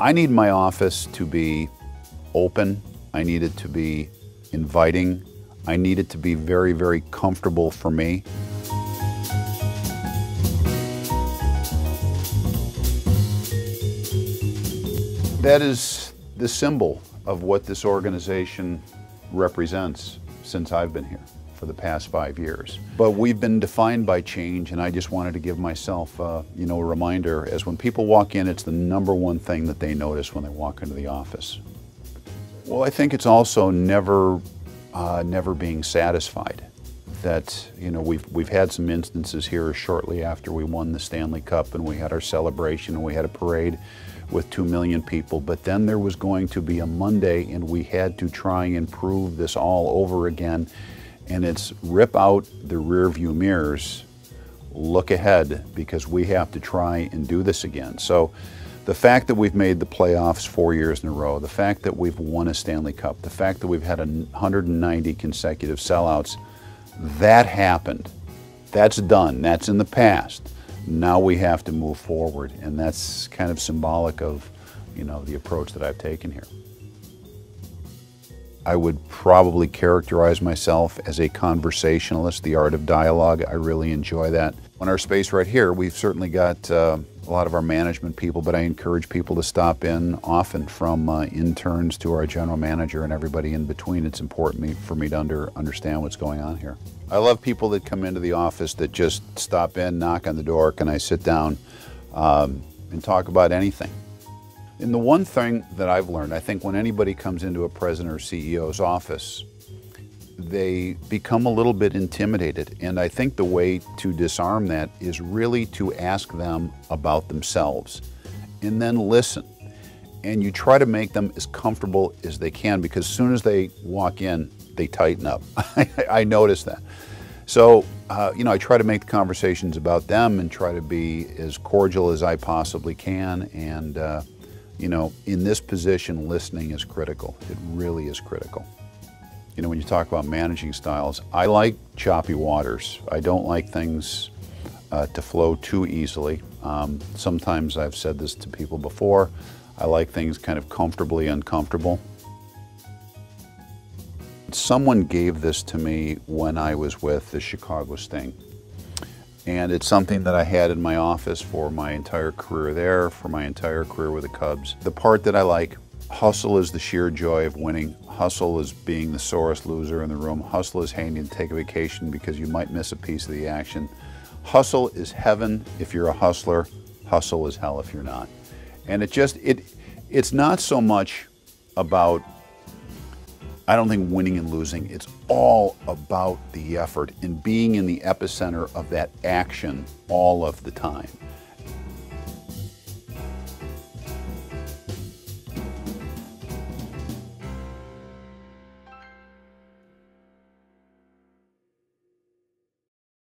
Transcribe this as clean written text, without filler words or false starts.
I need my office to be open. I need it to be inviting. I need it to be very, very comfortable for me. That is the symbol of what this organization represents since I've been here for the past 5 years. But we've been defined by change, and I just wanted to give myself a reminder, as when people walk in, it's the #1 thing that they notice when they walk into the office. Well, I think it's also never being satisfied. That, we've had some instances here shortly after we won the Stanley Cup, and we had our celebration and we had a parade with 2 million people, but then there was going to be a Monday and we had to try and prove this all over again, and it's rip out the rear view mirrors, look ahead, because we have to try and do this again. So the fact that we've made the playoffs 4 years in a row, the fact that we've won a Stanley Cup, the fact that we've had 190 consecutive sellouts, that happened. That's done. That's in the past. Now we have to move forward, and that's kind of symbolic of, the approach that I've taken here. I would probably characterize myself as a conversationalist, the art of dialogue. I really enjoy that. On our space right here, we've certainly got a lot of our management people, but I encourage people to stop in often, from interns to our general manager and everybody in between. It's important for me to understand what's going on here. I love people that come into the office that just stop in, knock on the door, can I sit down, and talk about anything. And the one thing that I've learned, I think when anybody comes into a president or CEO's office, they become a little bit intimidated. And I think the way to disarm that is really to ask them about themselves and then listen. And you try to make them as comfortable as they can, because as soon as they walk in, they tighten up. I notice that. So, I try to make the conversations about them and try to be as cordial as I possibly can. And, in this position, listening is critical. It really is critical. When you talk about managing styles, I like choppy waters. I don't like things to flow too easily. Sometimes I've said this to people before, I like things kind of comfortably uncomfortable. Someone gave this to me when I was with the Chicago Sting. And it's something that I had in my office for my entire career there, for my entire career with the Cubs. The part that I like: hustle is the sheer joy of winning. Hustle is being the sorest loser in the room. Hustle is hating to take a vacation because you might miss a piece of the action. Hustle is heaven if you're a hustler. Hustle is hell if you're not. And it's not so much about, I don't think, winning and losing. It's all about the effort and being in the epicenter of that action all of the time.